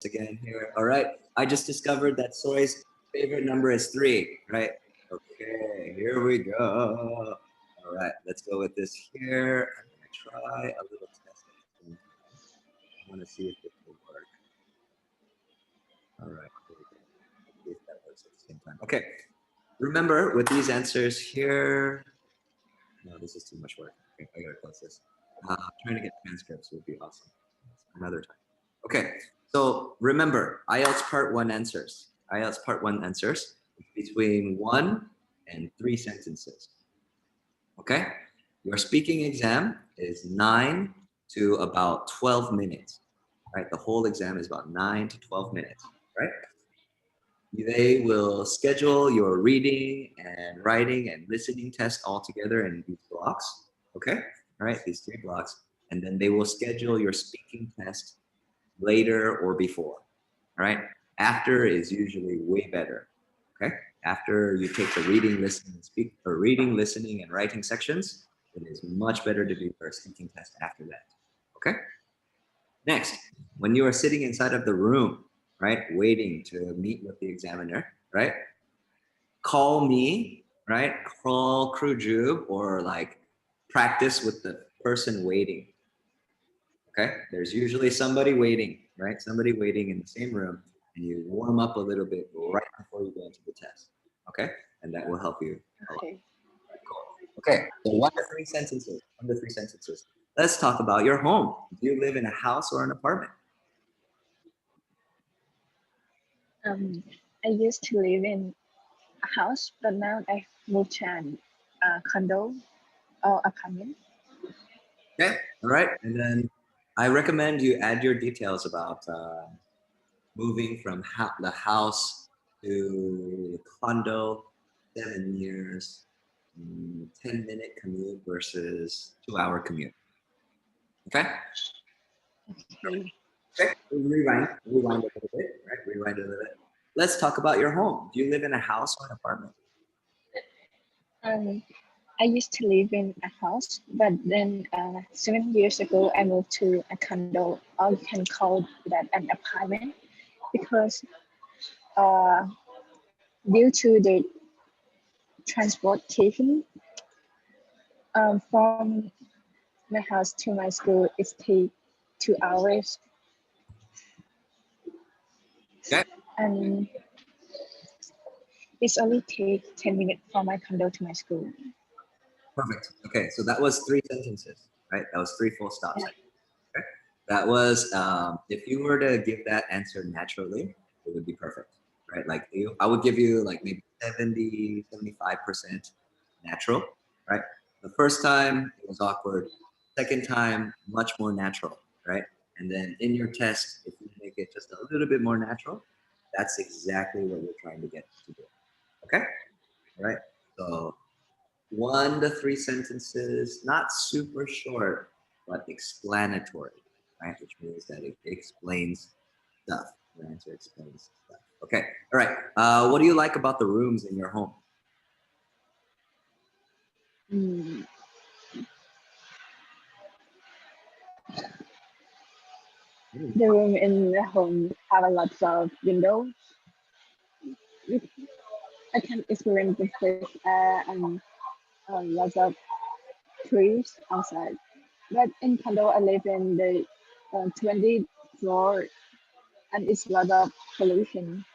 notes again here. All right. I just discovered that Soy's favorite number is 3, right? Okay, here we go. All right, let's go with this here. I'm going to try a little test. I want to see if this will work. All right, here we go. See if that works at the same time. Okay, remember with these answers here, no, this is too much work. Okay, I gotta close this. Trying to get transcripts would be awesome. Another time. Okay, so remember, IELTS Part 1 answers. IELTS Part 1 answers between 1 and 3 sentences. Okay, your speaking exam is 9 to about 12 minutes. Right, the whole exam is about 9 to 12 minutes. Right. They will schedule your reading and writing and listening tests all together in these blocks. Okay, all right, these 3 blocks, and then they will schedule your speaking test later or before. All right, after is usually way better. Okay, after you take the reading, listening, listening, and writing sections, it is much better to do your speaking test after that. Okay. Next, when you are sitting inside of the room, right, waiting to meet with the examiner, right, call me, right, call Crewjube, or like practice with the person waiting. Okay, there's usually somebody waiting, right, somebody waiting in the same room, and you warm up a little bit right before you go into the test. Okay, and that will help you a lot. Okay. Right, cool. Okay, so 1 to 3 sentences. 1 to 3 sentences. Let's talk about your home. Do you live in a house or an apartment? I used to live in a house, but now I moved to a condo or apartment. Okay, all right. And then I recommend you add your details about moving from the house to the condo, 7 years, 10-minute commute versus 2-hour commute. Okay? Okay. Okay, rewind a little bit, right? Rewind a little bit. Let's talk about your home. Do you live in a house or an apartment? I used to live in a house, but then 7 years ago, I moved to a condo, or you can call that an apartment, because due to the transportation from my house to my school, it takes 2 hours. Okay. And it's only take 10 minutes from my condo to my school. Perfect. Okay, so that was 3 sentences, right? That was 3 full stops. Okay. That was, if you were to give that answer naturally, it would be perfect, right? Like I would give you like maybe 70, 75% natural, right? The first time it was awkward. Second time, much more natural, right? And then in your test, if you make it just a little bit more natural, that's exactly what you're trying to get to do. Okay? All right? So 1 to 3 sentences, not super short, but explanatory, right? Which means that it explains stuff. Your answer explains stuff. Okay. All right. What do you like about the rooms in your home? The room in the home have a lot of windows. I can experience the fresh air and lots of trees outside. But in condo, I live in the 20th floor, and it's a lot of pollution.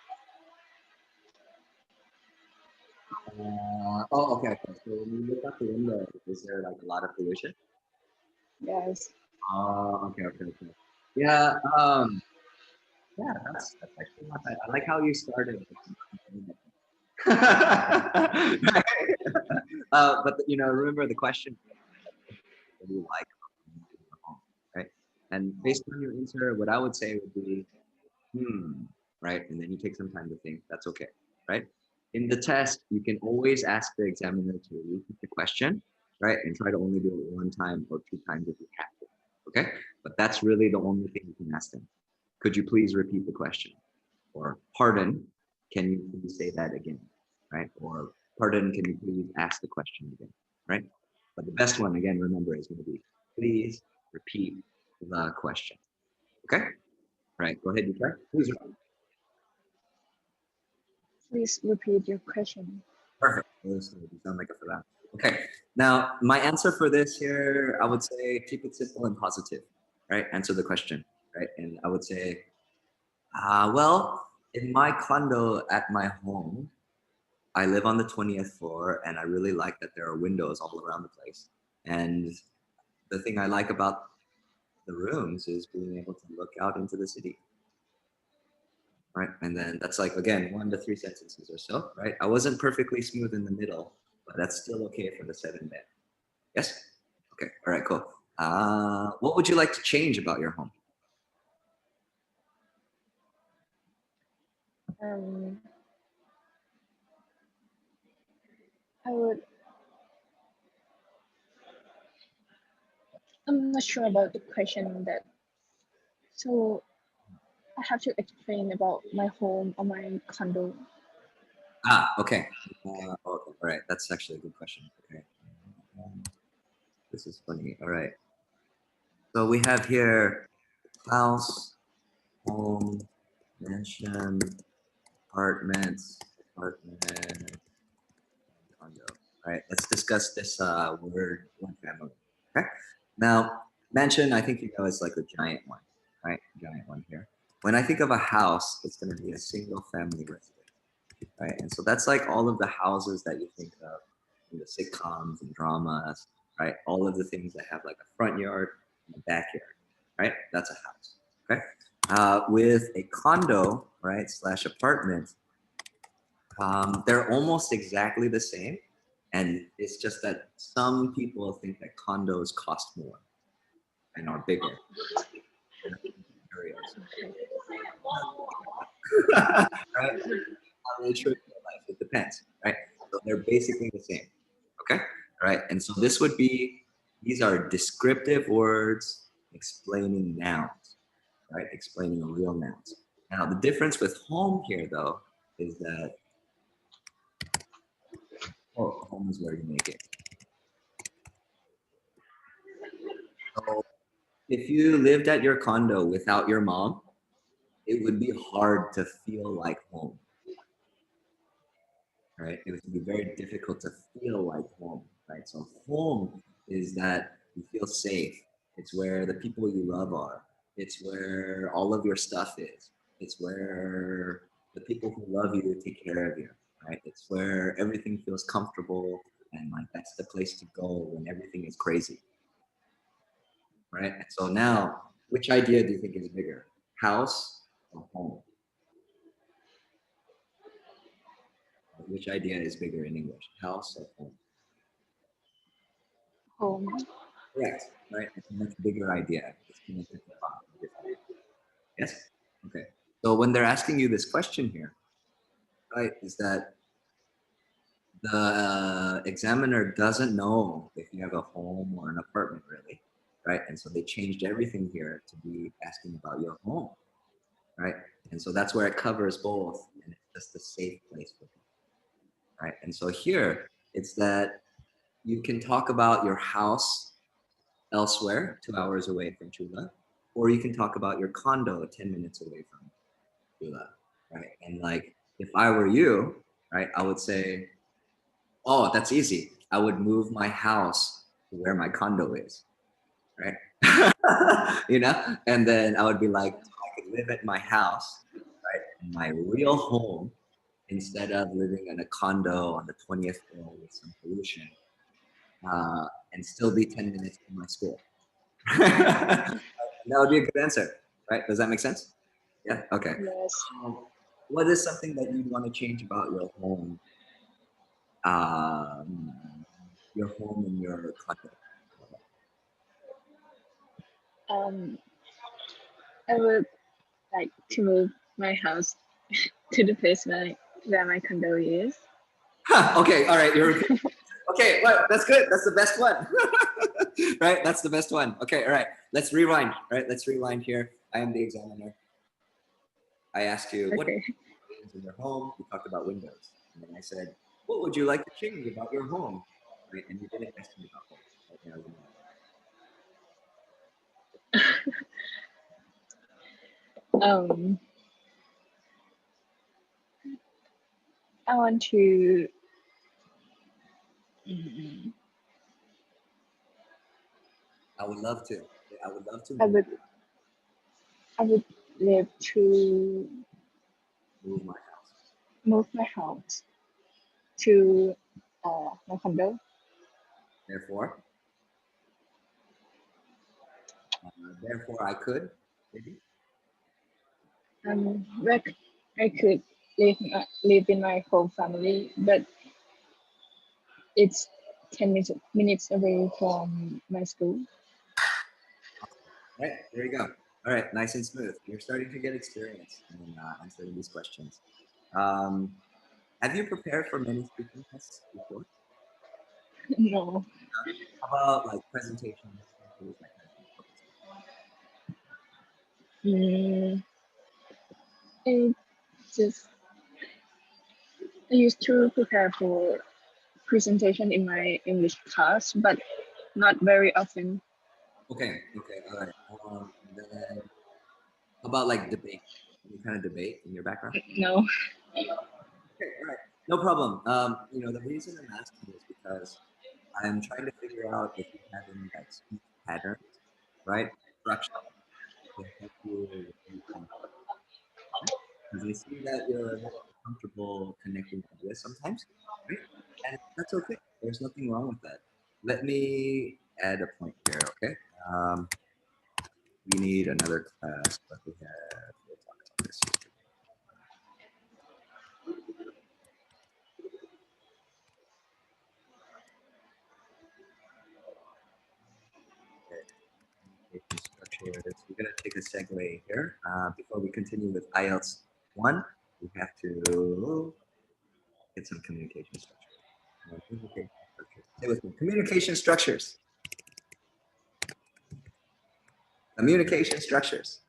Okay. So when you look out the window, is there like a lot of pollution? Yes. Okay. Yeah. Yeah, that's actually not bad. I like how you started. But remember the question. What do you like about your home, right? And based on your answer, what I would say would be, right? And then you take some time to think. That's okay, right? In the test, you can always ask the examiner to repeat the question, right? And try to only do it 1 time or 2 times if you have to, okay? But that's really the only thing you can ask them. Could you please repeat the question? Or pardon, can you please say that again, right? Or pardon, can you please ask the question again, right? But the best one, again, remember, is going to be please repeat the question. Okay? Right, go ahead, you try. Who's wrong? Please repeat your question. Perfect. You sound like a fella. Okay. Now, my answer for this here, I would say keep it simple and positive, right? Answer the question, right? And I would say, well, in my condo at my home, I live on the 20th floor and I really like that there are windows all around the place. And the thing I like about the rooms is being able to look out into the city, right? And then that's like, again, 1 to 3 sentences or so, right? I wasn't perfectly smooth in the middle, but that's still okay for the 7 bit. Yes? Okay, all right, cool. What would you like to change about your home? Um, I would. I'm not sure about the question that. So I have to explain about my home or my condo. Okay. Okay, all right, that's actually a good question. Okay. This is funny, all right. So we have here house, home, mansion, apartments, apartment, condo. All right, let's discuss this word family. Okay. Now, mansion, I think you know is like a giant one, right? Giant one here. When I think of a house, it's going to be a single family residence, right? And so that's like all of the houses that you think of in the sitcoms and dramas, right? All of the things that have like a front yard and a backyard, right? That's a house, okay? With a condo, right, slash apartment, they're almost exactly the same. And it's just that some people think that condos cost more and are bigger in areas. Right? How they treat their life, it depends, right? So they're basically the same. Okay? All right. And so this would be, these are descriptive words explaining nouns, right? Explaining real nouns. Now, the difference with home here, though, is that, oh, home is where you make it. So if you lived at your condo without your mom, it would be hard to feel like home, right? It would be very difficult to feel like home, right? So home is that you feel safe. It's where the people you love are. It's where all of your stuff is. It's where the people who love you take care of you, right? It's where everything feels comfortable and like that's the place to go when everything is crazy, right? And so now, which idea do you think is bigger, house or home? Which idea is bigger in English, house or home? Home. Correct, right? It's a much bigger idea. It's connected to different. Yes? Okay. So when they're asking you this question here, right, is that the examiner doesn't know if you have a home or an apartment, really, right? And so they changed everything here to be asking about your home, right? And so that's where it covers both, and it's just a safe place for people, right? And so here, it's that you can talk about your house elsewhere, 2 hours away from Chula, or you can talk about your condo 10 minutes away from Chula, right? And like, if I were you, right, I would say, oh, that's easy. I would move my house to where my condo is, right? You know, and then I would be like, so I could live at my house, right, in my real home, instead of living in a condo on the 20th floor with some pollution, and still be 10 minutes from my school. That would be a good answer, right? Does that make sense? Yeah. Okay. Yes. What is something that you'd want to change about um, your home and your condo? Um, I would like to move my house to the place where my condo is. Huh, okay. All right. You're okay. Well, that's good. That's the best one. Right. That's the best one. Okay. All right. Let's rewind. All right. Let's rewind here. I am the examiner. I asked you what Okay. in your home. You talked about windows, and then I said, "What would you like to change about your home?" Right, and you didn't ask me about home. Right now, you know. Um, I want to. mm, I would love to. I would love to I would. I would live to move my house. move my house to my condo. Therefore, therefore I could, maybe. Where I could live in my whole family, but it's 10 minutes away from my school. Right, there you go. All right, nice and smooth. You're starting to get experience in answering these questions. Um, have you prepared for many speaking tests before? No, How about like presentations, interviews, that kind of mm, I just I used to prepare for presentation in my English class, but not very often. okay, okay, all right. Then how about like debate? Any kind of debate in your background? No. Okay, all right, no problem. The reason I'm asking is because I'm trying to figure out if you have any like speech patterns, right? Structure to help you with any kind of because I see that you're a little uncomfortable connecting ideas sometimes, right? And that's okay. There's nothing wrong with that. Let me add a point here, okay? Um, we need another class, but we'll talk about this. Okay. Communication structures. We're going to take a segue here. Before we continue with IELTS 1, we have to get some communication structures. Communication structures. Stay with me. Communication structures. Communication structures.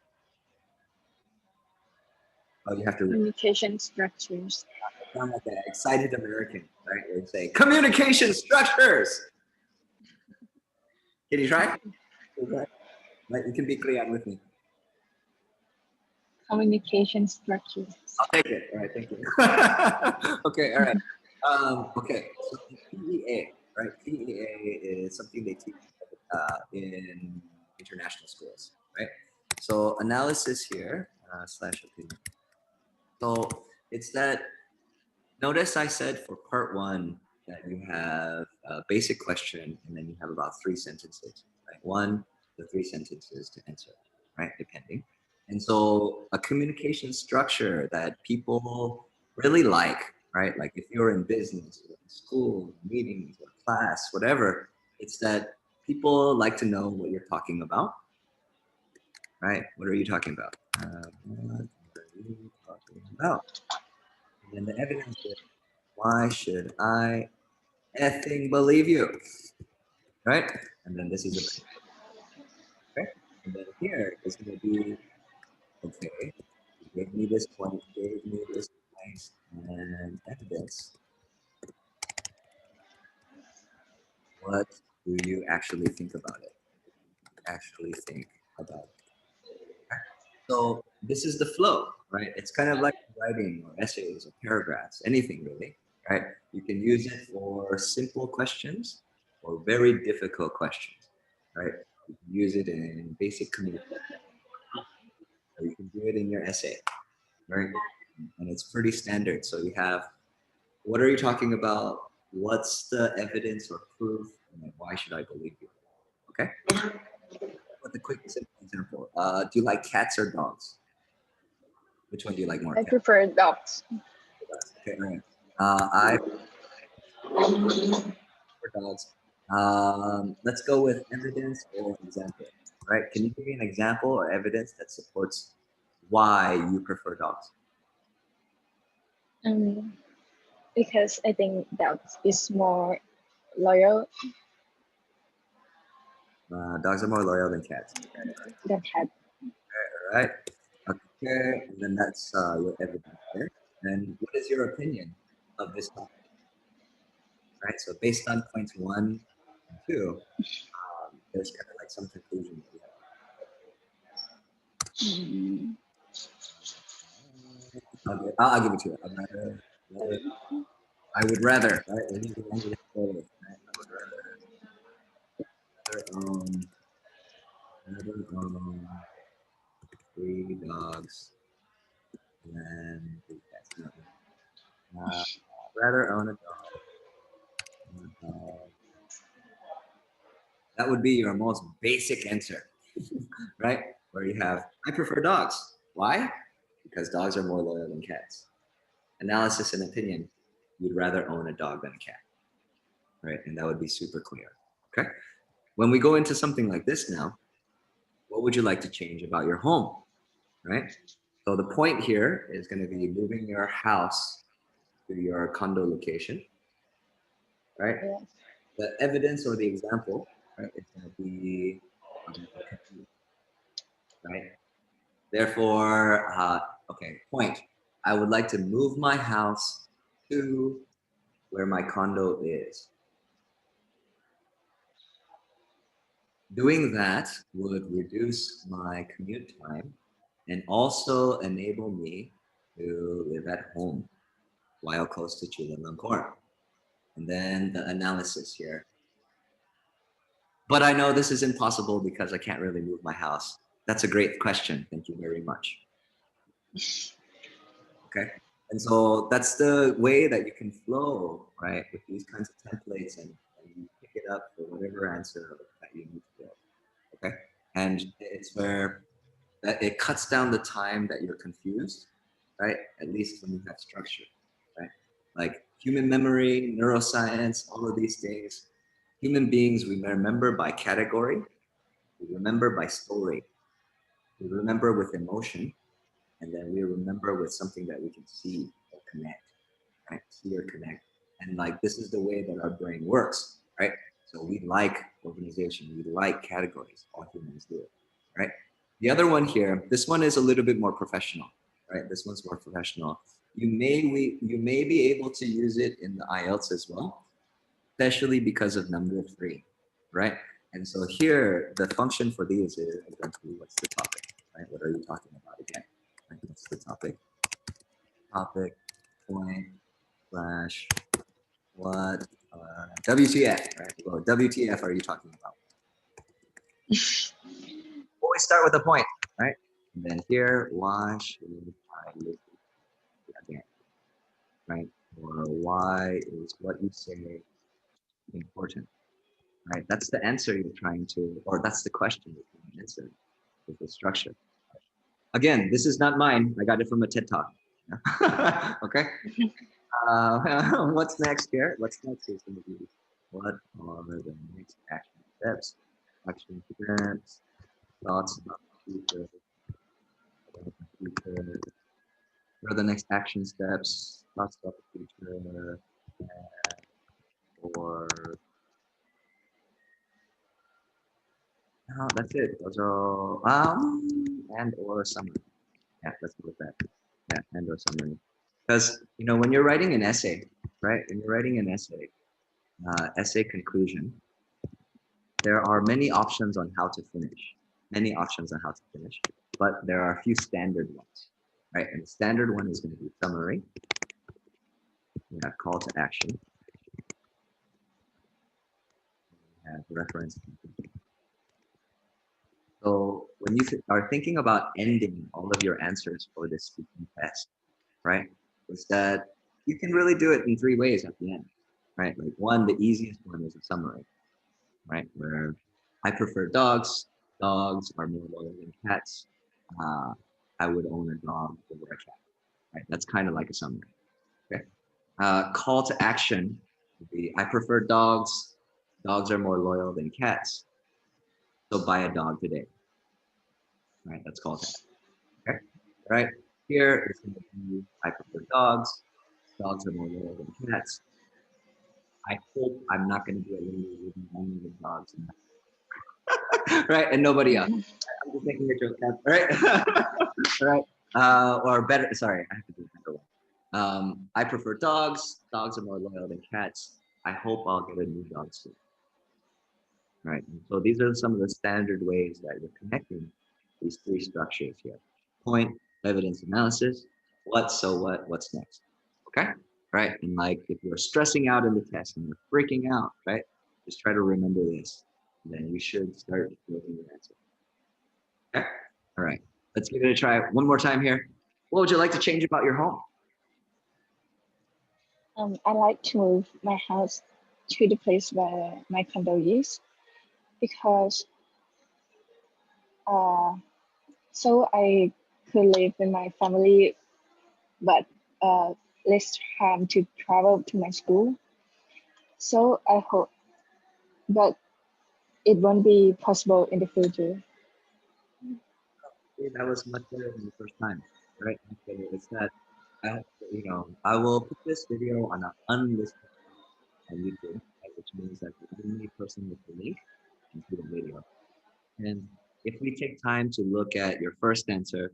Oh, you have to Communication structures. sound like an excited American, right? Where you say communication structures. Can you try? Right, you can be clear with me. Communication structures. I'll take it. All right, thank you. Okay, all right. Okay, so PEA, right? PEA is something they teach in international schools, right? So analysis here slash opinion. So it's that. Notice I said for part one that you have a basic question and then you have about 3 sentences, right? One to 3 sentences to answer, right? Depending. And so a communication structure that people really like, right? Like if you're in business or in school, meetings or class, whatever, it's that people like to know what you're talking about, right? What are you talking about? What are you talking about? And then the evidence is why should I effing believe you? Right? And then this is a okay. And then here is going to be okay. You gave me this point, gave me this point, and evidence. What do you actually think about it? Actually think about it. Okay? So this is the flow, right? It's kind of like writing or essays or paragraphs, anything really, right? You can use it for simple questions or very difficult questions, right? You can use it in basic communication, or you can do it in your essay, right? And it's pretty standard. So you have, what are you talking about? What's the evidence or proof? And then why should I believe you? Okay. With a quick simple example, do you like cats or dogs? Which one do you like more? I Cats prefer dogs. or dogs? Okay, all right. I prefer dogs. Let's go with evidence or example, right? Can you give me an example or evidence that supports why you prefer dogs? Um, because I think dogs is more loyal Dogs are more loyal than cats. than cat. All right. Okay, and then that's your evidence there. And what is your opinion of this topic? Right. So based on points 1 and 2, there's kind of like some conclusion that we have. Mm. Okay, I'll give it to you. I would rather, right? We need to end it forward, right? I would rather own 3 dogs than 3 cats. No. Rather own a dog. Than a dog. That would be your most basic answer, right? Where you have, I prefer dogs. Why? Because dogs are more loyal than cats. Analysis and opinion, you'd rather own a dog than a cat, right? And that would be super clear, okay? When we go into something like this now, what would you like to change about your home, right? So the point here is going to be moving your house to your condo location, right? Yes. The evidence or the example, right, is going to be, right? Therefore, okay, point. I would like to move my house to where my condo is. Doing that would reduce my commute time and also enable me to live at home while close to Chulalongkorn. And then the analysis here. But I know this is impossible because I can't really move my house. That's a great question. Thank you very much. Okay. And so that's the way that you can flow, right, with these kinds of templates, and you pick it up for whatever answer that you need to build. Okay. And it's where that it cuts down the time that you're confused, right? At least when you have structure, right? Like human memory, neuroscience, all of these things. Human beings, we remember by category, we remember by story, we remember with emotion, and then we remember with something that we can see or connect, right? See or connect. And like this is the way that our brain works, right? So we like organization, we like categories, all humans do, right? The other one here, this one is a little bit more professional, right? This one's more professional. You may be able to use it in the IELTS as well, especially because of number 3, right? And so here, the function for these is essentially what's the topic, right? What are you talking about again? Right? What's the topic? Topic, point, slash, what, WTF, right? Well, WTF are you talking about? Always start with a point, right? And then here, why should I live again, right? Or why is what you say important, right? That's the answer you're trying to, or that's the question you're trying to answer with the structure. Again, this is not mine. I got it from a TED Talk. Okay. What's next here? What's next is going to be what are the next action steps? Action steps, thoughts about the future. What are the next action steps? Thoughts about the future. Or no, that's it. Those are all, and or summary. Yeah, let's go with that. Yeah, and or summary. Because you know when you're writing an essay, right? When you're writing an essay, essay conclusion, there are many options on how to finish. Many options on how to finish, but there are a few standard ones, right? And the standard one is going to be summary. Yeah, call to action. Have reference. So when you are thinking about ending all of your answers for this speaking test, right, is that you can really do it in 3 ways at the end, right? Like one, the easiest one is a summary, right? Where I prefer dogs. Dogs are more loyal than cats. I would own a dog over a cat, right? That's kind of like a summary, okay? Call to action would be, I prefer dogs. Dogs are more loyal than cats. So buy a dog today, right? That's call to action, okay? Right? Here it's going to be, I prefer dogs. Dogs are more loyal than cats. I hope I'm not going to be a lady living only with dogs, right? And nobody else. I'm just making a joke, right? Right? Or better, sorry, I have to do a better one. I prefer dogs. Dogs are more loyal than cats. I hope I'll get a new dog soon. Right. And so these are some of the standard ways that you're connecting these 3 structures here. Point, evidence, analysis. what's next? Okay, right? And like if you're stressing out in the test and you're freaking out, right? Just try to remember this. And then you should start building your answer. Okay, all right. Let's give it a try one more time here. What would you like to change about your home? I like to move my house to the place where my condo is because uh, so I could live with my family, but less time to travel to my school. So I hope, but it won't be possible in the future. Okay, that was much better than the first time, right? Okay, it's that I will put this video on an unlisted on YouTube, right, which means that the only person with the link can see the video. And if we take time to look at your first answer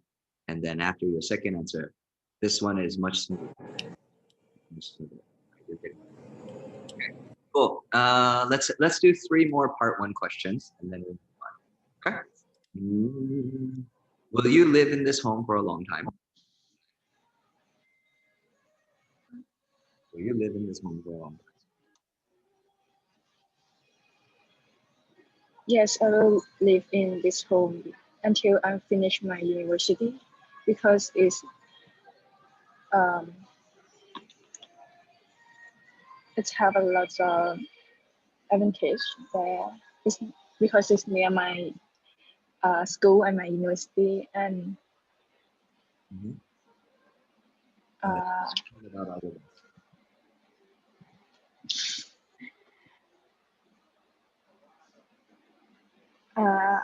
and then after your second answer, this one is much smoother. Much smoother. You're getting it. Cool. Let's do three more part one questions and then we'll move on. Okay. Will you live in this home for a long time? Will you live in this home for a long Yes, I will live in this home until I finish my university because um, it's have a lot of advantage there. It's because it's near my school and my university, and time? And then uh, what about other ones? uh,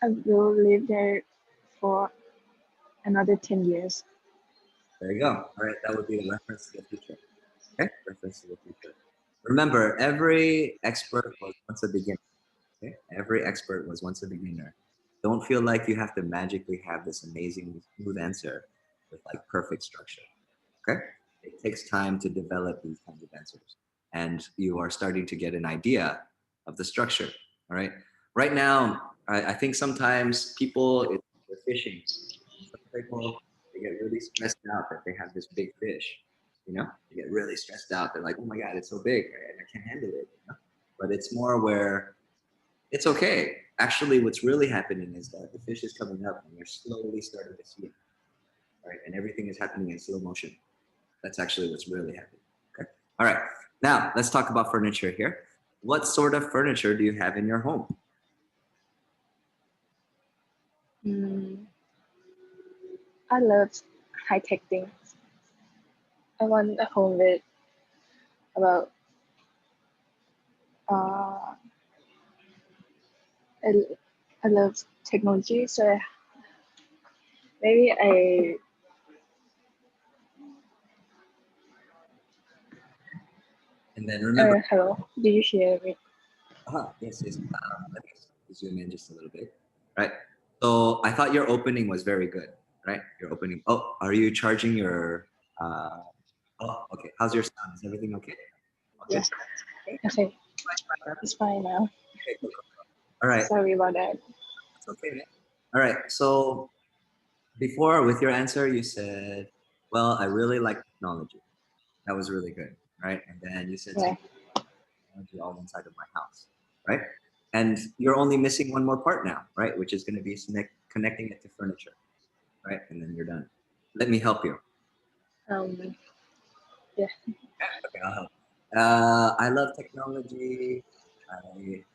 I will live there for another 10 years. There you go. All right, that would be the reference to the future. Okay, reference to the future. Remember, every expert was once a beginner. Okay, every expert was once a beginner. Don't feel like you have to magically have this amazing smooth answer with like perfect structure. Okay, it takes time to develop these kinds of answers, and you are starting to get an idea of the structure. All right. Right now, I think sometimes they're fishing. Some people they get really stressed out that they have this big fish. They get really stressed out. They're like, "Oh my God, it's so big, I can't handle it." But it's more where it's okay. Actually, what's really happening is that the fish is coming up, and you're slowly starting to see it, right? And everything is happening in slow motion. That's actually what's really happening. Okay. All right. Now let's talk about furniture here. What sort of furniture do you have in your home? Mm, I love high tech things. I want a home with about uh, I, I love technology, so maybe And then remember, hello. Do you hear me? yes, yes. Let me zoom in just a little bit. Right. So I thought your opening was very good. Right. Your opening. Oh, are you charging your? Uh, oh, okay. How's your sound? Is everything okay? Okay. Yes. Okay, it's fine now. Okay, cool, cool. All right. Sorry about that. That's okay, man. All right. So before, with your answer, you said, "Well, I really like technology." That was really good, right? And then you said Yeah. something technology all inside of my house, right? And you're only missing one more part now, right? Which is going to be connecting it to furniture, right? And then you're done. Let me help you. Um. Yeah. Okay, I'll help. I love technology. I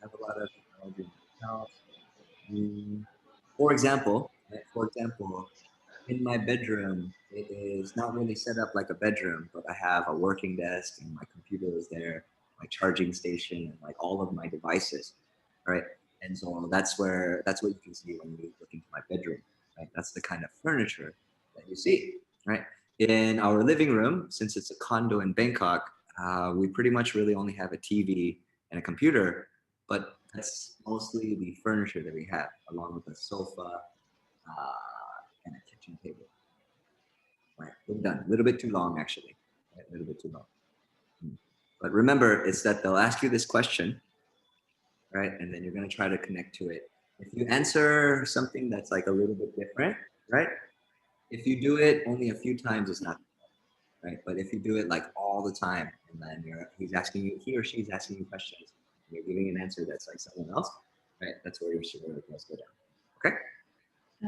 have a lot of technology in my house. Mm, for example, in my bedroom, it is not really set up like a bedroom, but I have a working desk and my computer is there, my charging station, and like all of my devices, right? And so that's what you can see when you look into my bedroom, right? That's the kind of furniture that you see, right? In our living room, since it's a condo in Bangkok, we pretty much really only have a TV and a computer, but that's mostly the furniture that we have, along with a sofa and a kitchen table. Right, we're done. A little bit too long, actually. Right? A little bit too long. Mm. But remember, it's that they'll ask you this question, right? And then you're going to try to connect to it. If you answer something that's like a little bit different, right? If you do it only a few times, it's not right. But if you do it like all the time, and then he's asking you, he or she's asking you questions, and you're giving an answer that's like someone else, right? That's where your sugar must go down. Okay.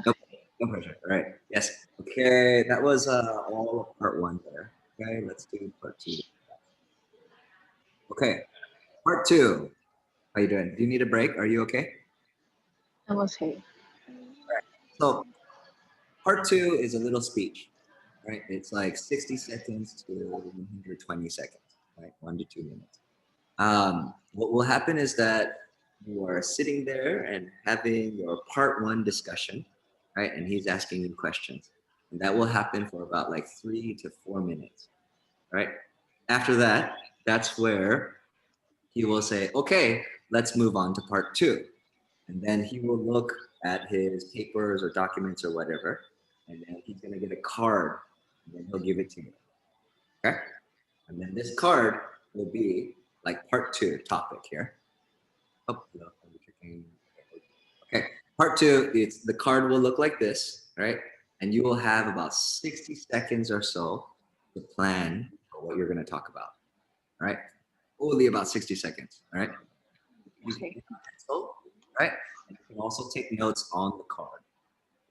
Nope. No pressure. All right. Yes. Okay. That was all of part one there. Okay. Let's do part two. Okay. Part two. How you doing? Do you need a break? Are you okay? I'm okay. So part two is a little speech, right? It's like 60 seconds to 120 seconds, right? 1 to 2 minutes. What will happen is that you are sitting there and having your part one discussion, right? And he's asking you questions. And that will happen for about like 3 to 4 minutes, right? After that, that's where he will say, okay, let's move on to part two. And then he will look at his papers or documents or whatever, and then he's going to get a card, and then he'll give it to you. Okay? And then this card will be like part two topic here. Oh, no, okay. Part two, it's the card will look like this, right? And you will have about 60 seconds or so to plan for what you're going to talk about. All right? Only about 60 seconds. All right? You can use a pencil, right? And you can also take notes on the card.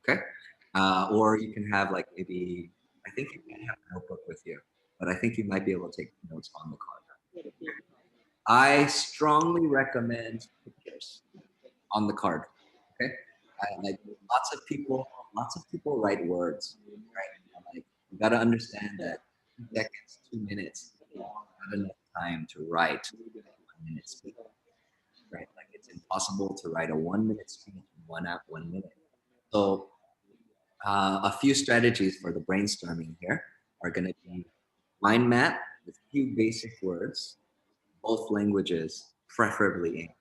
Okay? Or you can have like maybe, I think you can have a notebook with you, but I think you might be able to take notes on the card. I strongly recommend pictures on the card. Okay? Like lots of people write words, right? Like you got to understand that 2 seconds, 2 minutes, not enough time to write a 1 minute speech, right? Like it's impossible to write a 1 minute speech in 1 minute. So a few strategies for the brainstorming here are going to be mind map with a few basic words, both languages, preferably English,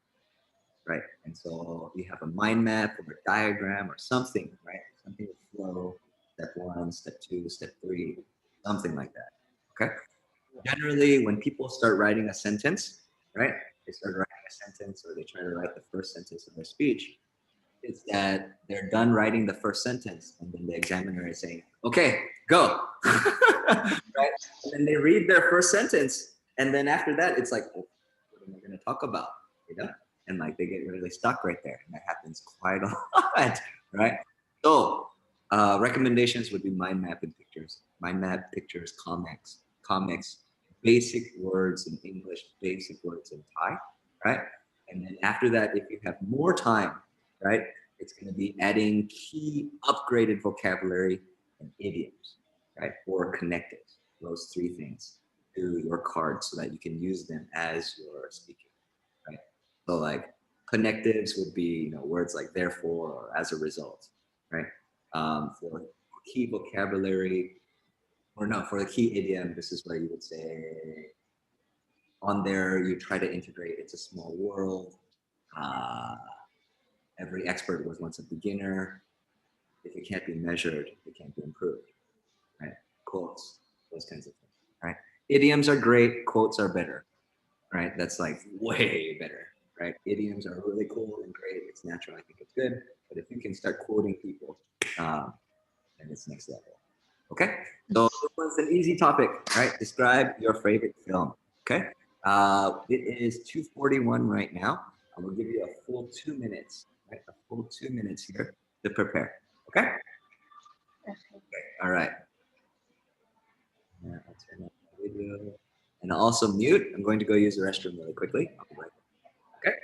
right? And so you have a mind map or a diagram or something, right? Something to flow, step one, step two, step three, something like that, okay? Generally, when people start writing a sentence, right? They start writing a sentence or they try to write the first sentence of their speech, it's that they're done writing the first sentence and then the examiner is saying, okay, go. Right? And then they read their first sentence. And then after that, it's like, oh, what am I going to talk about? You know? And like they get really stuck right there. And that happens quite a lot, right? So recommendations would be mind map and pictures. Mind map, pictures, comics, basic words in English, basic words in Thai, right? And then after that, if you have more time, right, it's going to be adding key upgraded vocabulary and idioms, right, or connectives, those three things to your card so that you can use them as you're speaking, right? So like connectives would be, words like therefore or as a result, right? For key vocabulary, or no, for the key idiom, this is where you would say on there, you try to integrate it's a small world. Every expert was once a beginner. If it can't be measured, it can't be improved, right? Quotes, those kinds of things, right? Idioms are great, quotes are better, right? That's like way better, right? Idioms are really cool and great. It's natural. I think it's good. But if you can start quoting people, then it's next level. Okay? So this one's an easy topic, right? Describe your favorite film. Okay? It is 2:41 right now. I'm gonna give you a full 2 minutes, right? A full 2 minutes here to prepare. Okay? All right. I'll turn off my video. And I'll also mute. I'm going to go use the restroom really quickly. I'll be right back. Okay?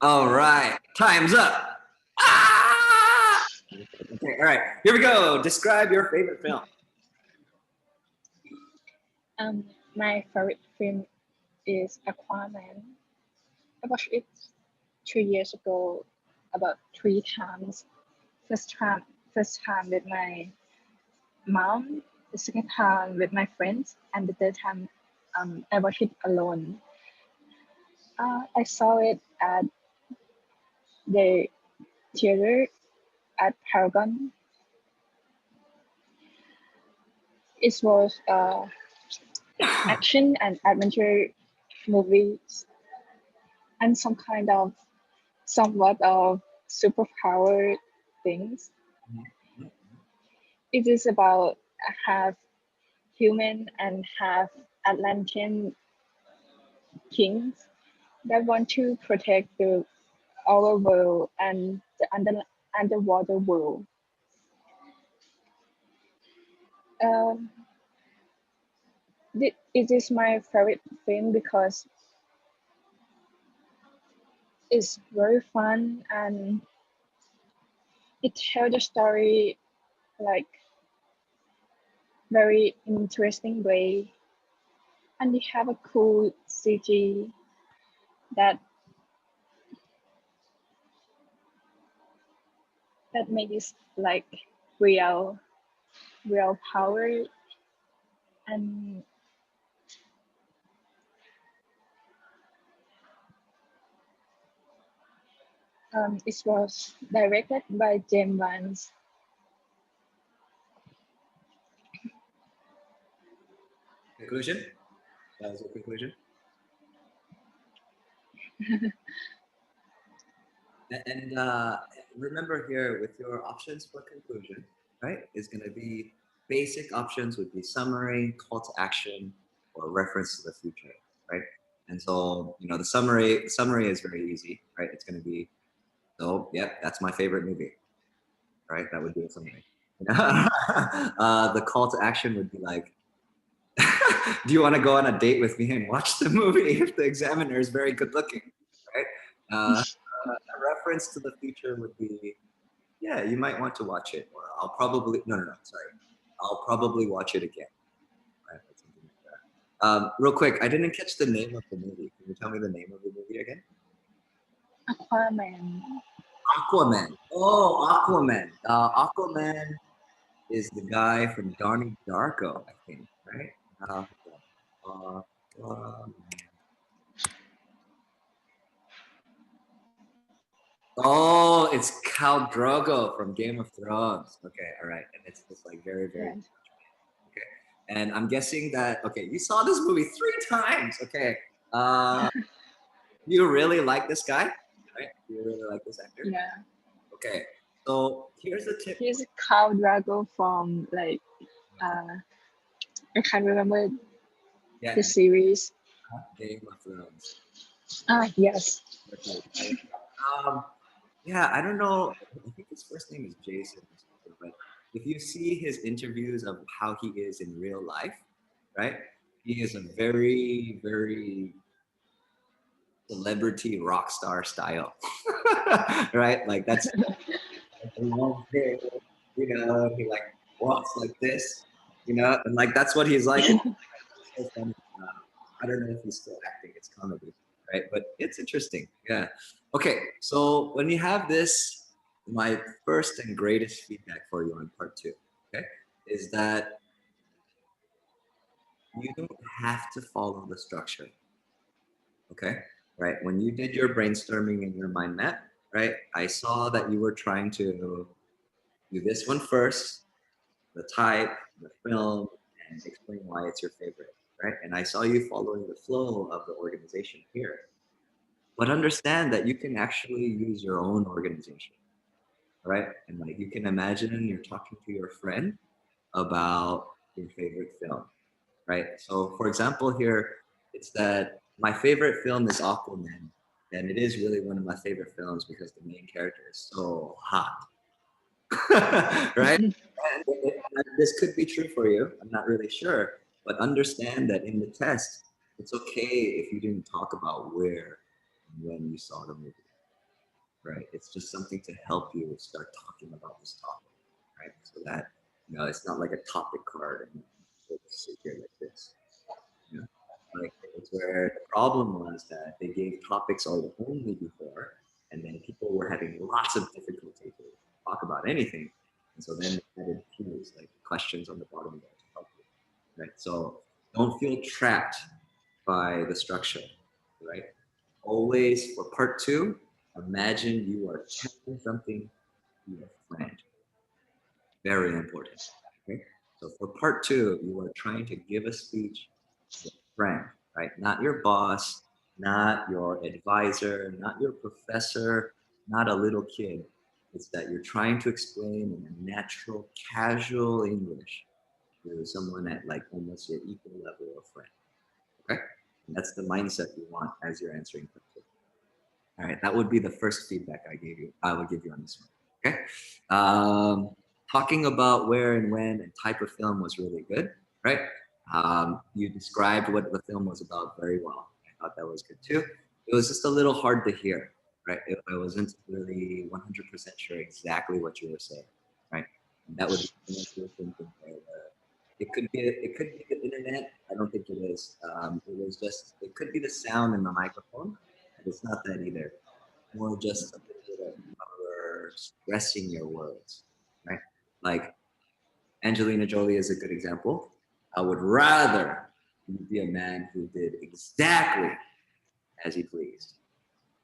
All right, time's up. Ah! Okay, all right, here we go. Describe your favorite film. My favorite film is Aquaman. I watched it 2 years ago, about 3 times. First time, first time with my mom, the second time with my friends, and the third time I watched it alone. I saw it at the theater at Paragon. It was action and adventure movies and some kind of somewhat of superpower things. It is about half human and half Atlantean kings that want to protect the our world and the underwater world. Um, it is my favorite film because it's very fun and it tells the story like very interesting way, and they have a cool CG that makes like real real power, and it was directed by James Vance. Conclusion? That was your conclusion? And remember here with your options for conclusion, right, is going to be basic options would be summary, call to action, or reference to the future, right? And so, you know, the summary is very easy, right? It's going to be, so, yep, that's my favorite movie, right? That would be a summary. The call to action would be like, do you want to go on a date with me and watch the movie if the examiner is very good looking, right? A reference to the future would be, yeah, you might want to watch it, or I'll probably, no, sorry. I'll probably watch it again. Right? Something like that. Real quick, I didn't catch the name of the movie. Can you tell me the name of the movie again? Aquaman. Aquaman. Oh, Aquaman. Aquaman is the guy from Donnie Darko, I think, right? Aquaman. Oh, it's Khal Drogo from Game of Thrones. Okay, all right, and it's just like very, very. Yes. Okay, and I'm guessing that. Okay, you saw this movie 3 times. Okay, you really like this guy, right? You really like this actor. Yeah. Okay, so here's a tip. He's Khal Drogo from like I can't remember Yeah, the series. Game of Thrones. Yes. Okay. Yeah, I don't know. I think his first name is Jason or something, but if you see his interviews of how he is in real life, right? He is a very, very celebrity rock star style, right? Like that's a long hair, you know, he like walks like this, you know, and like that's what he's like. It's so funny. I don't know if he's still acting, it's comedy, right? But it's interesting. Yeah. Okay, so when you have this, my first and greatest feedback for you on part 2, okay, is that you don't have to follow the structure. Okay, right? When you did your brainstorming and your mind map, right, I saw that you were trying to do this one first, the type, the film, and explain why it's your favorite, right? And I saw you following the flow of the organization here. But understand that you can actually use your own organization, right? And like you can imagine you're talking to your friend about your favorite film, right? So for example here, it's that my favorite film is Aquaman. And it is really one of my favorite films because the main character is so hot, right? And this could be true for you. I'm not really sure. But understand that in the test, it's okay if you didn't talk about where and when you saw the movie. right? It's just something to help you start talking about this topic, right? So that, it's not like a topic card and we'll just sit here like this. You know? Like it's where the problem was that they gave topics only before, and then people were having lots of difficulty to talk about anything. And so then they added cues, like questions on the bottom there to help you, right? So don't feel trapped by the structure, right? Always for part two, imagine you are telling something to your friend. Very important. Okay? So for part two, you are trying to give a speech to a friend, right? Not your boss, not your advisor, not your professor, not a little kid. It's that you're trying to explain in a natural, casual English to someone at like almost your equal level of friend. Okay? And that's the mindset you want as you're answering questions. All right, that would be the first feedback I would give you on this one. Okay. Talking about where and when and type of film was really good, right? You described what the film was about very well. I thought that was good too. It was just a little hard to hear, right? I wasn't really 100% sure exactly what you were saying, right? And that would be thinking there. It could be the internet. I don't think it is. It could be the sound in the microphone, but it's not that either. More just a bit of stressing your words, right? Like Angelina Jolie is a good example. I would rather you be a man who did exactly as he pleased,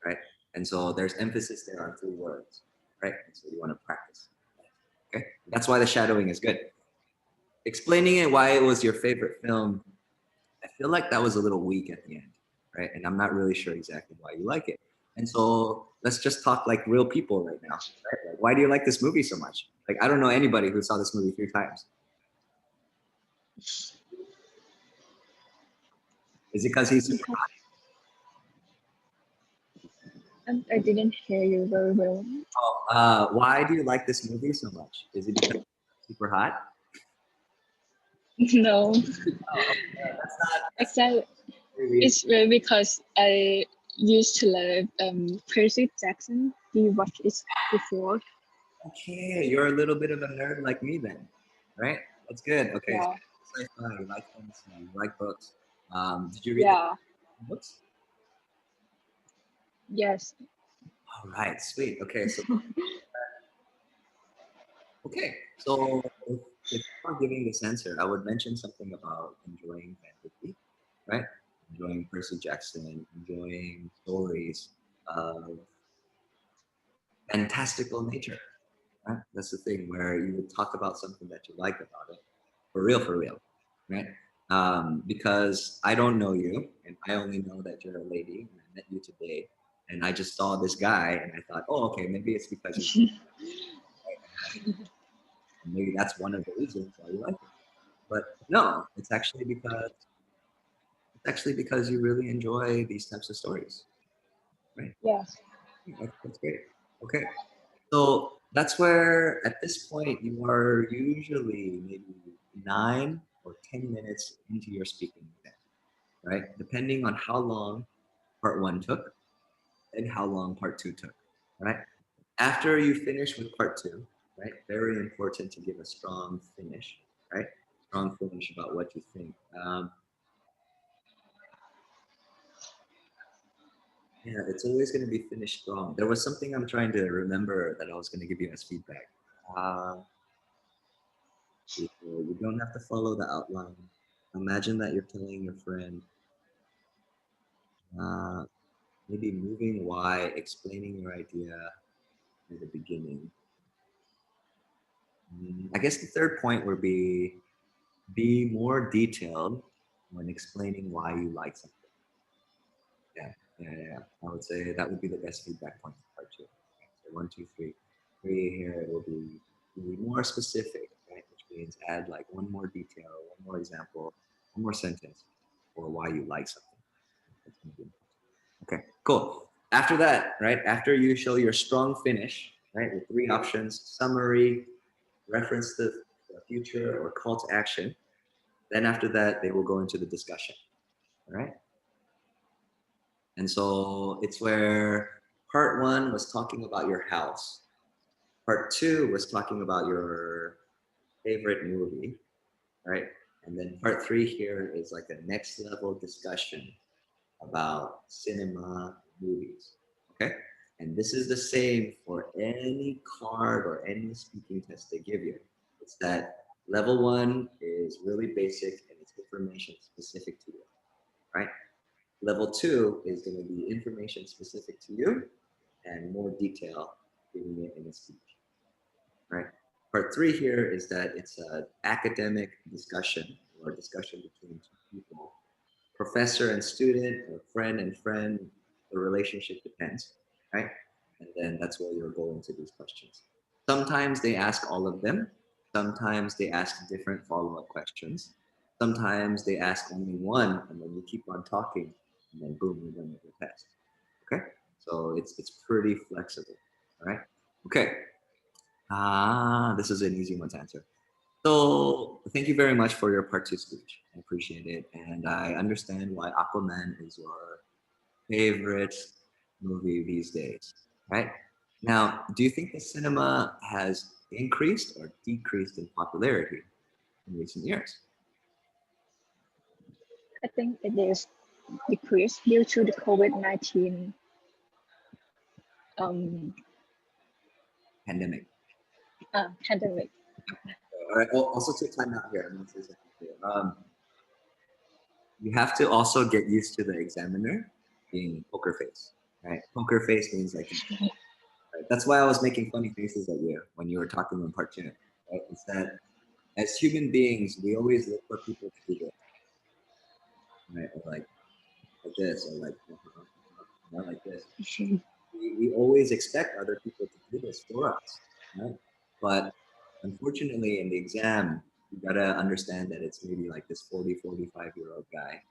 right? And so there's emphasis there on three words, right? And so you want to practice. Okay, that's why the shadowing is good. Explaining it why it was your favorite film, I feel like that was a little weak at the end, right? And I'm not really sure exactly why you like it. And so let's just talk like real people right now. Right? Like, why do you like this movie so much? Like, I don't know anybody who saw this movie 3 times. Is it because he's super hot? I didn't hear you very well. Oh, why do you like this movie so much? Is it because he's super hot? No, Oh, okay. That's except really it's because I used to love Percy Jackson. Do you watch it before? okay. You're a little bit of a nerd like me then, right? That's good. Okay, so Yeah, sci-fi, you like fantasy, you like books. Did you read the yeah, books? yes. All right, sweet. So if I'm giving this answer, I would mention something about enjoying fantasy, right? Enjoying Percy Jackson, enjoying stories of fantastical nature, right? That's the thing where you would talk about something that you like about it, for real, right? Because I don't know you, and I only know that you're a lady, and I met you today, and I just saw this guy, and I thought, oh, okay, maybe it's because he's maybe that's one of the reasons why you like it. But no, it's actually because you really enjoy these types of stories, right? Yes. That's great. Okay, so that's where at this point you are usually maybe 9 or 10 minutes into your speaking exam, right? Depending on how long part one took and how long part two took, right? After you finish with part two, right? Very important to give a strong finish, right? Strong finish about what you think. Yeah, it's always going to be finished strong. There was something I'm trying to remember that I was going to give you as feedback. Uh, you don't have to follow the outline. Imagine that you're telling your friend, uh, maybe moving why, explaining your idea at the beginning. I guess the third point would be more detailed when explaining why you like something. Yeah, yeah. I would say that would be the best feedback point for part two. So one, two, three. Three here it will be more specific, right? Which means add like one more detail, one more example, one more sentence for why you like something. That's gonna be important. Okay, cool. After that, right? After you show your strong finish, right, with three options: summary, reference to the future, or call to action. Then after that, they will go into the discussion. All right. And so it's where Part one was talking about your house. Part two was talking about your favorite movie, right? And then part three here is like a next level discussion about cinema movies. Okay? And this is the same for any card or any speaking test they give you. It's that level one is really basic and it's information specific to you, right? Level two is going to be information specific to you and more detail giving it in a speech, right? Part three here is that it's an academic discussion or a discussion between two people, professor and student, or friend and friend. The relationship depends, right? And then that's where you're going to these questions. Sometimes they ask all of them. Sometimes they ask different follow-up questions. Sometimes they ask only one, and then you keep on talking, and then boom, you're done with your test. Okay, so it's pretty flexible. All right. Okay. This is an easy one to answer. So thank you very much for your part two speech. I appreciate it. And I understand why Aquaman is your favorite movie these days, right? Now, do you think the cinema has increased or decreased in popularity in recent years? I think it is decreased due to the COVID-19 um, Pandemic. pandemic. All right. Also, take time out here. I'm gonna say something here. You have to also get used to the examiner being poker face, right? Poker face means like, right? That's why I was making funny faces at you when you were talking in part two, right? It's that as human beings, we always look for people to do this, right? Or like this, or like, not like this. We always expect other people to do this for us, right? But unfortunately, in the exam, you gotta understand that it's maybe like this 40, 45-year-old guy.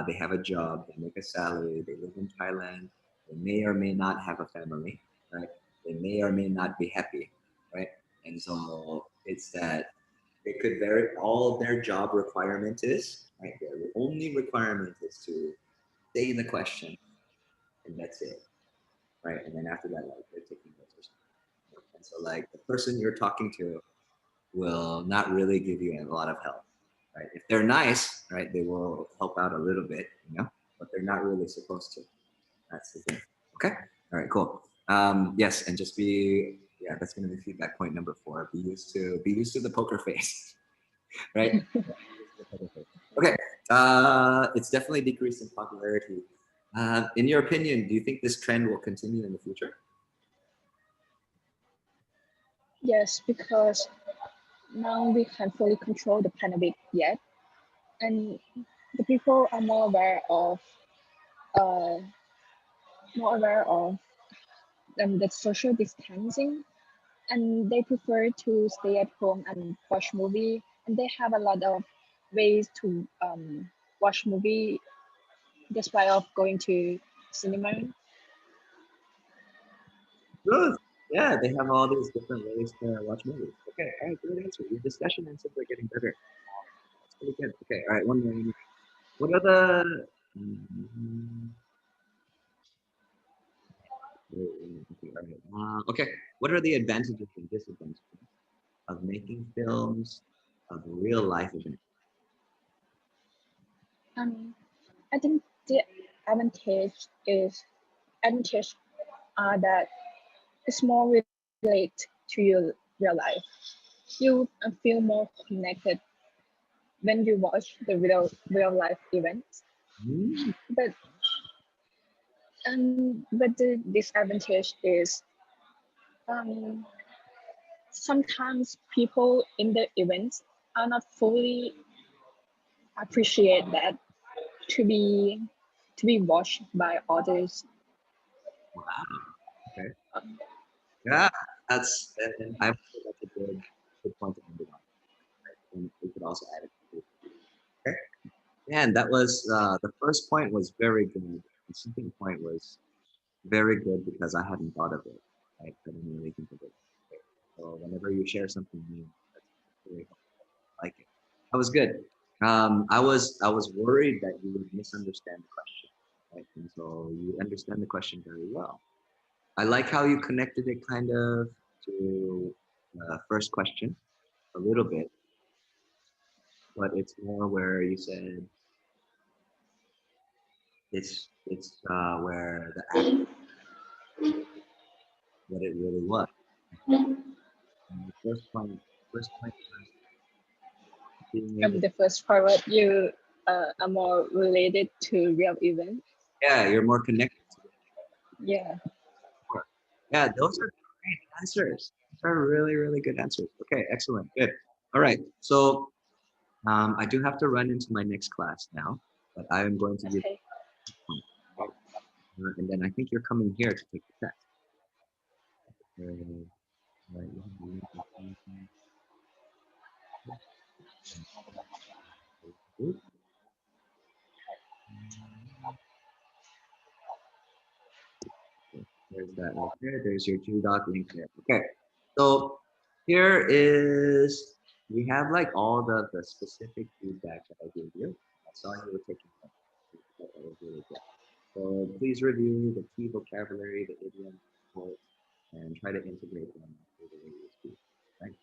They have a job, they make a salary, they live in Thailand, they may or may not have a family, right? They may or may not be happy, right? And so it's that they could vary, all their job requirement is, right? Their only requirement is to say the question, and that's it, right? And then after that, like they're taking notes or something. And so like the person you're talking to will not really give you a lot of help, right? If they're nice, right, they will help out a little bit, but they're not really supposed to. That's the thing. Okay. All right. Cool. Yes, and just be that's going to be feedback point number 4. Be used to the poker face, right? Okay. It's definitely decreased in popularity. In your opinion, do you think this trend will continue in the future? Yes, because now we can't fully control the pandemic yet, and the people are uh, more aware of the social distancing, and they prefer to stay at home and watch movie. And they have a lot of ways to watch movie despite of going to cinema. Good. Yeah, they have all these different ways to watch movies. Okay, all right, good answer. Your discussion answers are getting better. That's pretty good. Okay, all right, one more. What are the okay, all right. Okay, what are the advantages and disadvantages of making films of real life events? Um, I think the advantage is advantage are that it's more relate to your real life. You feel more connected when you watch the real life events. Hmm. But but the disadvantage is um, sometimes people in the events are not fully appreciate that to be to be watched by others. Wow. Okay. Yeah, and I would say that's a good point to end it on. And we could also add it. Okay. Man, that was the first point was very good. The second point was very good because I hadn't thought of it. I couldn't really think of it. Okay. So whenever you share something new, that's really helpful. I like it. That was good. I was worried that you would misunderstand the question, right? And so you understand the question very well. I like how you connected it kind of to the first question a little bit, but it's more where you said it's where the act, what it really was. And the first point was being able. The first part, what you are more related to real events. Yeah, you're more connected to it. Yeah. Yeah, those are great answers. Those are really, really good answers. Okay, excellent, good. All right, so I do have to run into my next class now, but I am going to give Okay. you a point, and then I think you're coming here to take the test. Right, you have the link in front of you. There's that right there. There's your GDoc link there. Okay, so here is, we have like all the specific feedback that I gave you. I saw you were taking notes. That was really good. So please review the key vocabulary, the idiom, quotes, and try to integrate them into the way you speak. Right?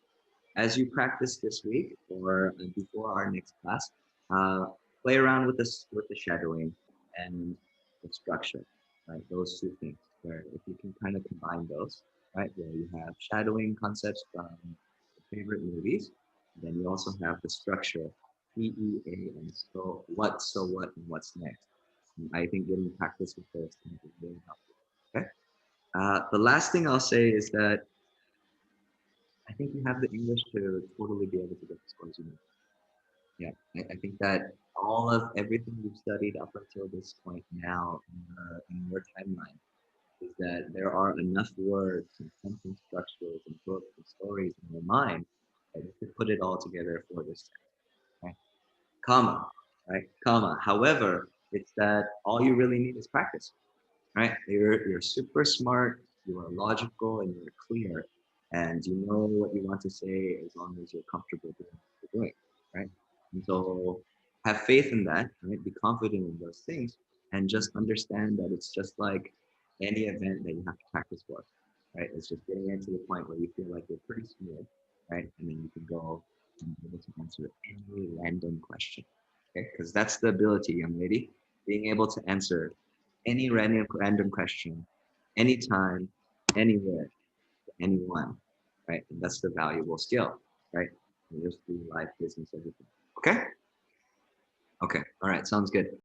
As you practice this week or before our next class, uh, play around with this with the shadowing and the structure, right? Those two things. Where if you can kind of combine those, right? Where you have shadowing concepts from favorite movies, then you also have the structure, PEA, and so what, and what's next. And I think getting practice with those things is really helpful. Okay. The last thing I'll say is that I think you have the English to totally be able to get the scores you need. Yeah, I think that all of everything you've studied up until this point now in your timeline is that there are enough words and sentence structures and books and stories in your mind that you could put it all together for this test. Right? Comma, right? Comma. However, it's that all you really need is practice, right? You're super smart, you are logical, and you're clear, and you know what you want to say as long as you're comfortable doing what you're doing, right? And so have faith in that, right? Be confident in those things, and just understand that it's just like any event that you have to practice for, right? It's just getting it to the point where you feel like you're pretty smooth, right? And then you can go and be able to answer any random question, okay? Because that's the ability, young lady, being able to answer any random question, anytime, anywhere, anyone, right? And that's the valuable skill, right? And just do life, business, everything. Okay? Okay. All right. Sounds good.